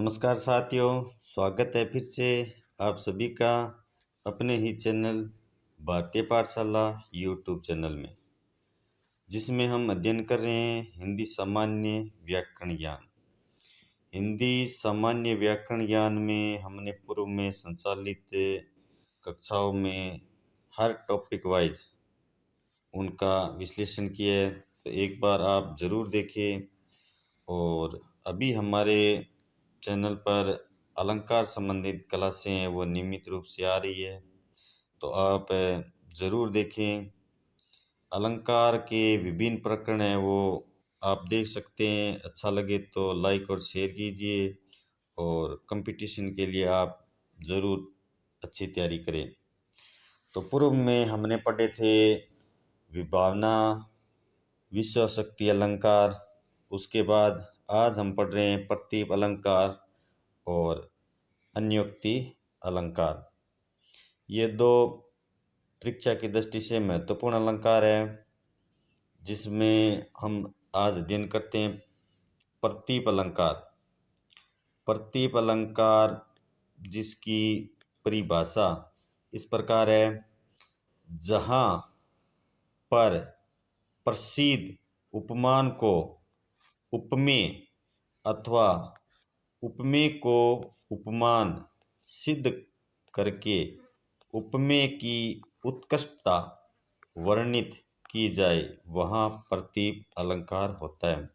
नमस्कार साथियों, स्वागत है फिर से आप सभी का अपने ही चैनल भारतीय पाठशाला यूट्यूब चैनल में, जिसमें हम अध्ययन कर रहे हैं हिंदी सामान्य व्याकरण ज्ञान। हिंदी सामान्य व्याकरण ज्ञान में हमने पूर्व में संचालित कक्षाओं में हर टॉपिक वाइज उनका विश्लेषण किया है, तो एक बार आप ज़रूर देखें। और अभी हमारे चैनल पर अलंकार संबंधित क्लासें हैं वो नियमित रूप से आ रही है, तो आप ज़रूर देखें। अलंकार के विभिन्न प्रकरण हैं वो आप देख सकते हैं। अच्छा लगे तो लाइक और शेयर कीजिए, और कंपटीशन के लिए आप ज़रूर अच्छी तैयारी करें। तो पूर्व में हमने पढ़े थे विभावना, विश्व शक्ति अलंकार। उसके बाद आज हम पढ़ रहे हैं प्रतीप अलंकार और अन्योक्ति अलंकार। ये दो परीक्षा की दृष्टि से महत्वपूर्ण अलंकार है, जिसमें हम आज अध्ययन करते हैं प्रतीप अलंकार। प्रतीप अलंकार जिसकी परिभाषा इस प्रकार है: जहाँ पर प्रसिद्ध उपमान को उपमेय अथवा उपमेय को उपमान सिद्ध करके उपमेय की उत्कृष्टता वर्णित की जाए, वहाँ प्रतीप अलंकार होता है।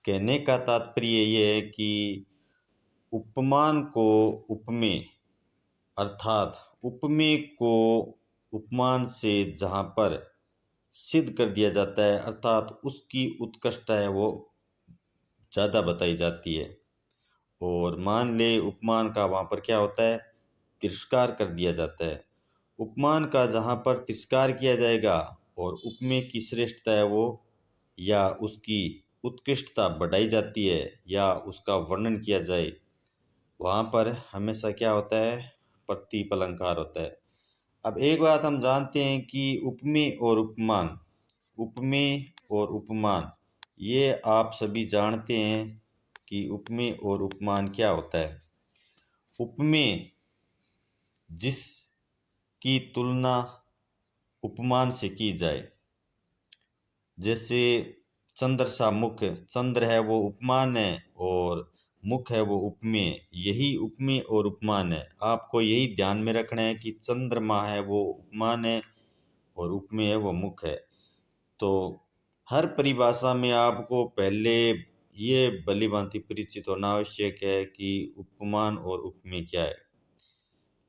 कहने का तात्पर्य ये है कि उपमान को उपमेय अर्थात उपमेय को उपमान से जहाँ पर सिद्ध कर दिया जाता है, अर्थात उसकी उत्कृष्टता है वो ज़्यादा बताई जाती है। और मान ले उपमान का वहाँ पर क्या होता है, तिरस्कार कर दिया जाता है। उपमान का जहाँ पर तिरस्कार किया जाएगा और उपमेय की श्रेष्ठता है वो या उसकी उत्कृष्टता बढ़ाई जाती है या उसका वर्णन किया जाए, वहाँ पर हमेशा क्या होता है, प्रतीप अलंकार होता है। अब एक बात हम जानते हैं कि उपमेय और उपमान, उपमेय और उपमान, ये आप सभी जानते हैं कि उपमेय और उपमान क्या होता है। उपमेय जिसकी तुलना उपमान से की जाए, जैसे चंद्र सा मुख, चंद्र है वो उपमान है और मुख है वो उपमेय, यही उपमेय और उपमान है। आपको यही ध्यान में रखना है कि चंद्रमा है वो उपमान है और उपमेय है वो मुख है। तो हर परिभाषा में आपको पहले ये भली भांति परिचित होना आवश्यक है कि उपमान और उपमेय क्या है।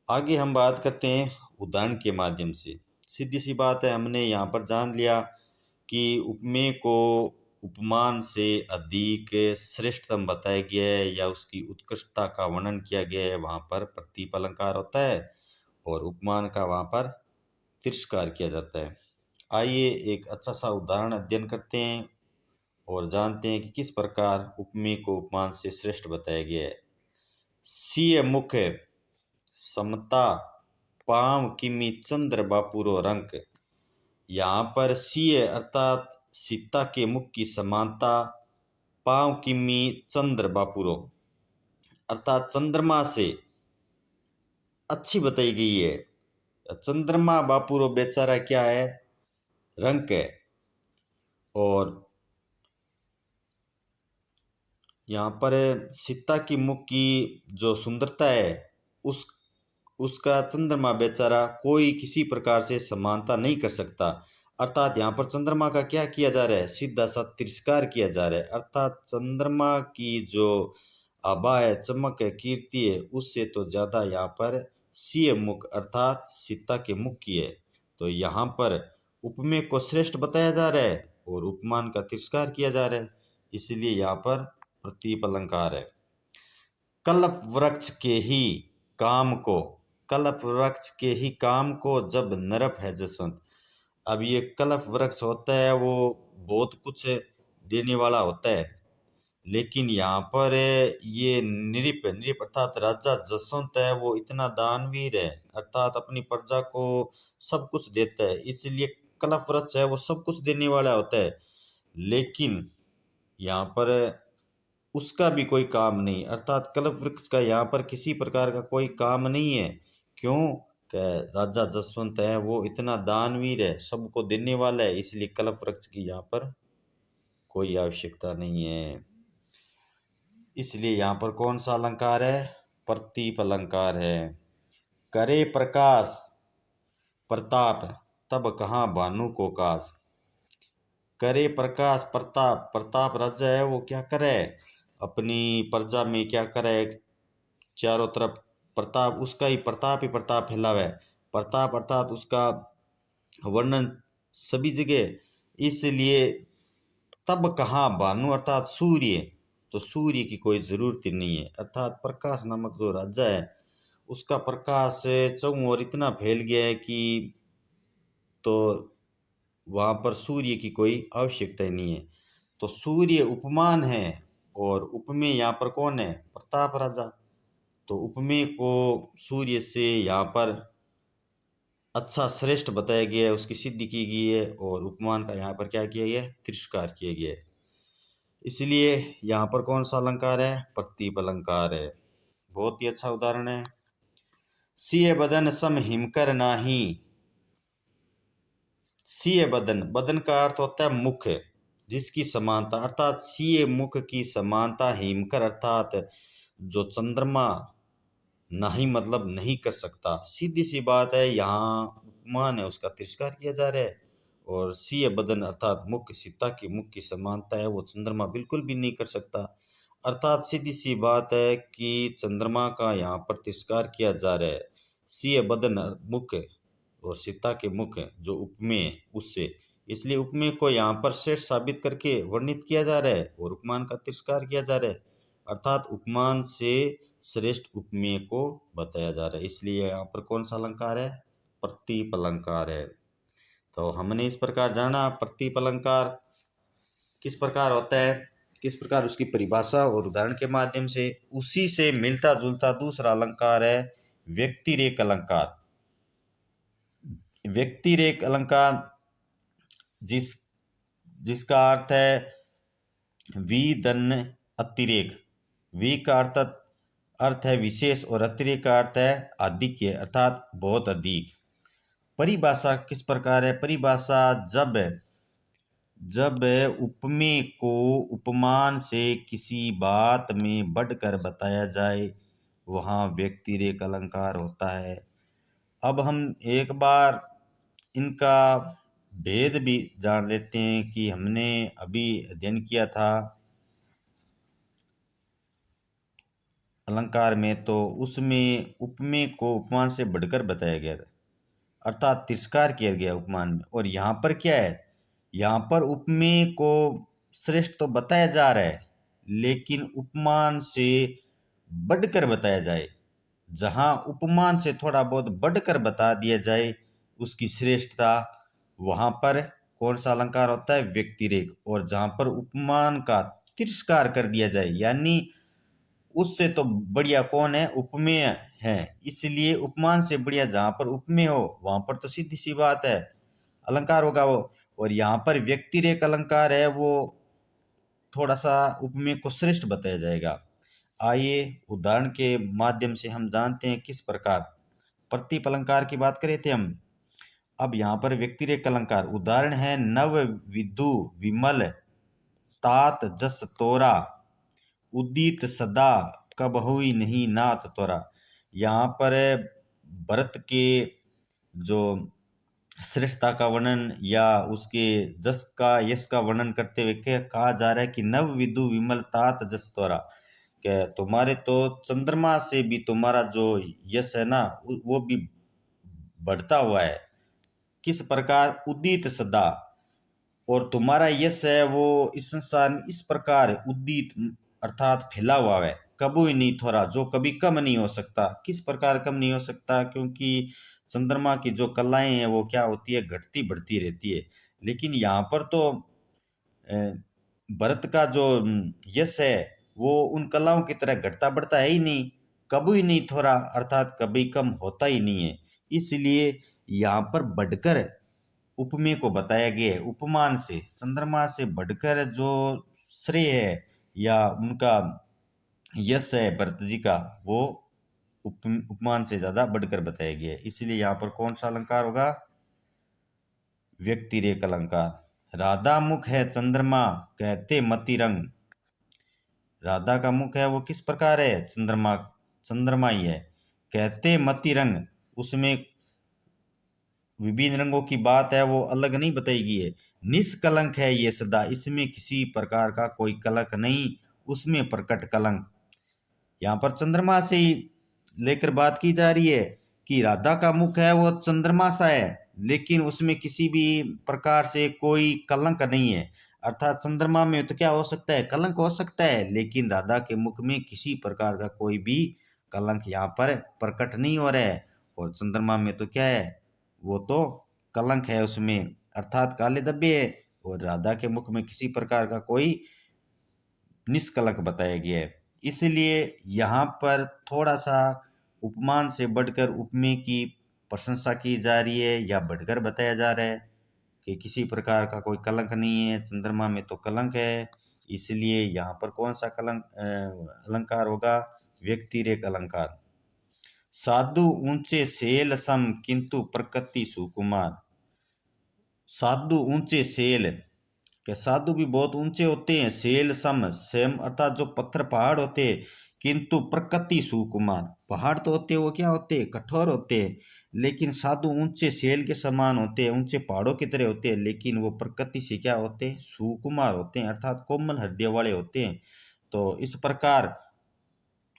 आगे हम बात करते हैं उदाहरण के माध्यम से। सीधी सी बात है, हमने यहाँ पर जान लिया कि उपमेय को उपमान से अधिक श्रेष्ठतम बताया गया है या उसकी उत्कृष्टता का वर्णन किया गया है, वहाँ पर प्रतीप अलंकार होता है, और उपमान का वहाँ पर तिरस्कार किया जाता है। आइए एक अच्छा सा उदाहरण अध्ययन करते हैं और जानते हैं कि किस प्रकार उपमेय को उपमान से श्रेष्ठ बताया गया है। सीय मुख समता पांव किमी चंद्र बापुरो रंक। यहाँ पर सीय अर्थात सीता के मुख की समानता, पांव किमी चंद्र बापुरो अर्थात चंद्रमा से अच्छी बताई गई है। चंद्रमा बापुरो बेचारा क्या है, रंक है। और यहाँ पर सीता की मुख की जो सुंदरता है उसका चंद्रमा बेचारा कोई किसी प्रकार से समानता नहीं कर सकता। अर्थात यहाँ पर चंद्रमा का क्या किया जा रहा है, सीधा सा तिरस्कार किया जा रहा है। अर्थात चंद्रमा की जो आभा है, चमक है, कीर्ति है, उससे तो ज़्यादा यहाँ पर सीय मुख अर्थात सीता के मुख की है। तो यहाँ पर उपमेय को श्रेष्ठ बताया जा रहा है और उपमान का तिरस्कार किया जा रहा है, इसलिए यहाँ पर प्रतीप अलंकार है। कल्प वृक्ष के ही काम को, कल्प वृक्ष के ही काम को जब नरप है जसवंत। अब ये कल्प वृक्ष होता है वो बहुत कुछ देने वाला होता है, लेकिन यहाँ पर ये नृप, नृप अर्थात राजा जसवंत है वो इतना दानवीर है, अर्थात अपनी प्रजा को सब कुछ देता है, इसलिए कल्प वृक्ष है वो सब कुछ देने वाला होता है। लेकिन यहाँ पर उसका भी कोई काम नहीं, अर्थात कल्प वृक्ष का यहाँ पर किसी प्रकार का कोई काम नहीं है। क्यों? राजा जसवंत है वो इतना दानवीर है, सबको देने वाला है, इसलिए कल्प वृक्ष की यहाँ पर कोई आवश्यकता नहीं है। इसलिए यहाँ पर कौन सा अलंकार है? प्रतीप अलंकार है। करे प्रकाश प्रताप तब कहाँ भानु को काज। करे प्रकाश प्रताप, प्रताप राजा है वो क्या करे, अपनी प्रजा में क्या करे, चारों तरफ प्रताप, उसका ही प्रताप फैलावे। प्रताप अर्थात उसका वर्णन सभी जगह, इसलिए तब कहाँ भानु अर्थात सूर्य, तो सूर्य की कोई जरूरत ही नहीं है। अर्थात प्रकाश नामक जो राजा है उसका प्रकाश चौं ओर इतना फैल गया है कि तो वहाँ पर सूर्य की कोई आवश्यकता ही नहीं है। तो सूर्य उपमान है और उपमेय यहाँ पर कौन है? प्रताप राजा। तो उपमेय को सूर्य से यहाँ पर अच्छा श्रेष्ठ बताया गया है, उसकी सिद्धि की गई है, और उपमान का यहाँ पर क्या किया गया है? तिरस्कार किया गया है। इसलिए यहाँ पर कौन सा अलंकार है? प्रतीप अलंकार है। बहुत ही अच्छा उदाहरण है। सिय बदन सम हिमकर नाही। सिय बदन, बदन का अर्थ होता है मुख, जिसकी समानता, अर्थात सिय मुख की समानता हिमकर अर्थात जो चंद्रमा नहीं मतलब नहीं कर सकता। सीधी सी बात है, यहाँ उपमान है उसका तिरस्कार किया जा रहा है। और सिय बदन अर्थात मुख, सीता की मुख की समानता है वो चंद्रमा बिल्कुल भी नहीं कर सकता। अर्थात सीधी सी बात है कि चंद्रमा का यहाँ पर तिरस्कार किया जा रहा है। सिय बदन मुख और सीता के मुख जो उपमेय उससे, इसलिए उपमेय को यहाँ पर श्रेष्ठ साबित करके वर्णित किया जा रहा है और उपमान का तिरस्कार किया जा रहा है। अर्थात उपमान से श्रेष्ठ उपमेय को बताया जा रहा है। इसलिए यहाँ पर कौन सा अलंकार है? प्रतीप अलंकार है। तो हमने इस प्रकार जाना प्रतीप अलंकार किस प्रकार होता है, किस प्रकार उसकी परिभाषा और उदाहरण के माध्यम से। उसी से मिलता जुलता दूसरा अलंकार है व्यक्तिरेक अलंकार। व्यक्तिरेक अलंकार जिसका अर्थ है विदन्न अतिरेक। वी का अर्थ है विशेष और अतिरेक का अर्थ है अधिक, अर्थात बहुत अधिक। परिभाषा किस प्रकार है? परिभाषा जब उपमेय को उपमान से किसी बात में बढ़कर बताया जाए वहाँ व्यक्तिरेक अलंकार होता है। अब हम एक बार इनका भेद भी जान लेते हैं कि हमने अभी अध्ययन किया था अलंकार में, तो उसमें उपमेय को उपमान से बढ़कर बताया गया था, अर्थात तिरस्कार किया गया उपमान में। और यहाँ पर क्या है? यहाँ पर उपमेय को श्रेष्ठ तो बताया जा रहा है, लेकिन उपमान से बढ़कर बताया जाए। जहाँ उपमान से थोड़ा बहुत बढ़कर बता दिया जाए उसकी श्रेष्ठता, वहाँ पर कौन सा अलंकार होता है? व्यक्तिरेक। और जहाँ पर उपमान का तिरस्कार कर दिया जाए, यानी उससे तो बढ़िया कौन है? उपमेय है। इसलिए उपमान से बढ़िया जहाँ पर उपमेय हो वहाँ पर तो सीधी सी बात है अलंकार होगा वो। और यहाँ पर व्यक्तिरेक अलंकार है वो थोड़ा सा उपमेय को श्रेष्ठ बताया जाएगा। आइए उदाहरण के माध्यम से हम जानते हैं किस प्रकार। प्रतीप अलंकार की बात करे थे हम, अब यहाँ पर व्यक्तिरेक अलंकार उदाहरण है नव विदु विमल तात जस तोरा उदित सदा कब हुई नहीं नाथ तोरा। यहाँ पर भरत के जो श्रेष्ठता का वर्णन या उसके जस का यश का वर्णन करते हुए क्या कहा जा रहा है कि नव विदु विमल तात जस तोरा, क्या तुम्हारे तो चंद्रमा से भी तुम्हारा जो यश है ना वो भी बढ़ता हुआ है। किस प्रकार? उदित सदा, और तुम्हारा यश है वो इस संसार में इस प्रकार उदित अर्थात फैला हुआ है, कभी नहीं थोड़ा, जो कभी कम नहीं हो सकता। किस प्रकार कम नहीं हो सकता? क्योंकि चंद्रमा की जो कलाएं हैं वो क्या होती है? घटती बढ़ती रहती है। लेकिन यहाँ पर तो भरत का जो यश है वो उन कलाओं की तरह घटता बढ़ता है ही नहीं, कभी नहीं थोड़ा अर्थात कभी कम होता ही नहीं है। इसलिए यहाँ पर बढ़कर उपमेय को बताया गया है, उपमान से चंद्रमा से बढ़कर जो श्रेय है या उनका यश है भरत जी का, वो उपमान से ज्यादा बढ़कर बताया गया है। इसलिए यहाँ पर कौन सा अलंकार होगा? व्यक्तिरेक अलंकार। राधा मुख है चंद्रमा, कहते मति रंग। राधा का मुख है वो किस प्रकार है? चंद्रमा, चंद्रमा ही है। कहते मति रंग, उसमें विभिन्न रंगों की बात है वो अलग नहीं बताई गई है। निष्कलंक है ये सदा, इसमें किसी प्रकार का कोई कलंक नहीं, उसमें प्रकट कलंक। यहाँ पर चंद्रमा से ही लेकर बात की जा रही है कि राधा का मुख है वो चंद्रमा सा है, लेकिन उसमें किसी भी प्रकार से कोई कलंक नहीं है। अर्थात चंद्रमा में तो क्या हो सकता है? कलंक हो सकता है, लेकिन राधा के मुख में किसी प्रकार का कोई भी कलंक यहाँ पर प्रकट नहीं हो रहा है। और चंद्रमा में तो क्या है? वो तो कलंक है उसमें, अर्थात काले धब्बे है। और राधा के मुख में किसी प्रकार का कोई निष्कलंक बताया गया है। इसलिए यहाँ पर थोड़ा सा उपमान से बढ़कर उपमेय की प्रशंसा की जा रही है, या बढ़कर बताया जा रहा है कि किसी प्रकार का कोई कलंक नहीं है, चंद्रमा में तो कलंक है। इसलिए यहाँ पर कौन सा अलंकार होगा? व्यक्तिरेक अलंकार। साधु ऊंचे सेल सम, किंतु प्रकृति सुकुमार। साधु ऊंचे सेल, के साधु भी बहुत ऊंचे होते हैं, सेल सम, सेम अर्थात जो पत्थर पहाड़ होते हैं, किंतु प्रकृति सुकुमार। पहाड़ तो होते हैं वो क्या होते हैं? कठोर होते हैं, लेकिन साधु ऊंचे सेल के समान होते हैं, ऊंचे पहाड़ों की तरह होते हैं, लेकिन वो प्रकृति से क्या होते हैं? सुकुमार होते हैं, अर्थात कोमल हृदय वाले होते हैं। तो इस प्रकार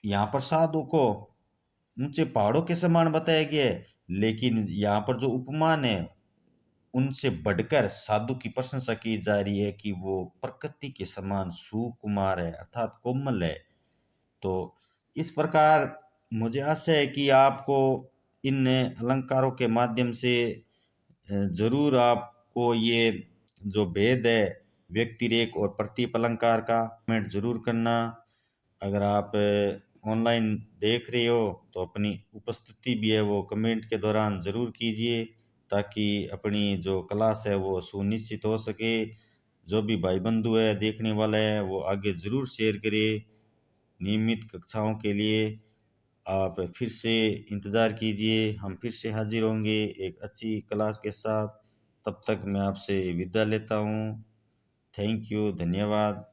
यहाँ पर साधु को ऊंचे पहाड़ों के समान बताया गया है, लेकिन यहाँ पर जो उपमान है उनसे बढ़कर साधु की प्रशंसा की जा रही है कि वो प्रकृति के समान सुकुमार है, अर्थात कोमल है। तो इस प्रकार मुझे आशा है कि आपको इन अलंकारों के माध्यम से जरूर आपको ये जो भेद है व्यक्तिरेक और प्रतीप अलंकार का, कमेंट जरूर करना। अगर आप ऑनलाइन देख रहे हो तो अपनी उपस्थिति भी है वो कमेंट के दौरान ज़रूर कीजिए, ताकि अपनी जो क्लास है वो सुनिश्चित हो सके। जो भी भाई बंधु है देखने वाला है वो आगे ज़रूर शेयर करे। नियमित कक्षाओं के लिए आप फिर से इंतज़ार कीजिए, हम फिर से हाजिर होंगे एक अच्छी क्लास के साथ। तब तक मैं आपसे विदा लेता हूँ। थैंक यू, धन्यवाद।